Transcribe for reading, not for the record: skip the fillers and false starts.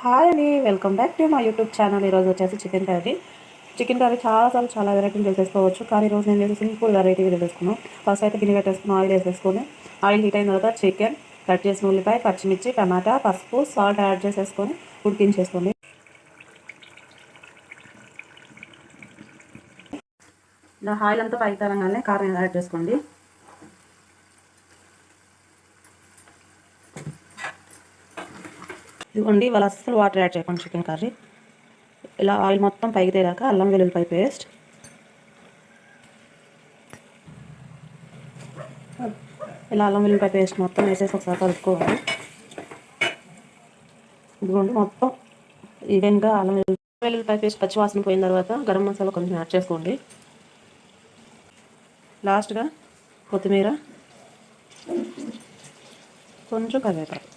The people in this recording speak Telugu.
హాయ్ అండి, వెల్కమ్ బ్యాక్ టు మా యూట్యూబ్ ఛానల్. ఈరోజు వచ్చేసి చికెన్ కర్రీ చాలా వెరైటీలు చేసేసుకోవచ్చు. కానీ ఈరోజు నేను సింపుల్ వెరైటీ చేసేసుకున్నాను. ఫస్ట్ అయితే గిన్నె పెట్టేసుకుని ఆయిల్ వేసేసుకొని ఆయిల్ హీట్ అయిన తర్వాత చికెన్ కట్ చేసిన ఉల్లిపాయ, పచ్చిమిర్చి, టమాటా, పసుపు, సాల్ట్ యాడ్ చేసేసుకొని ఉడికించేసుకోండి. ఇలా ఆయిల్ అంతా పైకి తరంగానే కారం యాడ్ చేసుకోండి. ఇదిగోండి, ఇవాళ అస్సలు వాటర్ యాడ్ చేయకండి చికెన్ కర్రీ. ఇలా ఆయిల్ మొత్తం పైకి తేరాక అల్లం వెల్లుల్లిపాయ పేస్ట్, ఇలా అల్లం వెల్లుల్లిపాయ పేస్ట్ మొత్తం వేసేసి ఒకసారి కలుపుకోవాలి. ఇదిగోండి, మొత్తం ఈవెన్గా అల్లం వెల్లుల్లిపాయ పేస్ట్ పచ్చి వాసన పోయిన తర్వాత గరం మసాలా కొంచెం యాడ్ చేసుకోండి. లాస్ట్గా కొత్తిమీర, కొంచెం కరివేపాకు.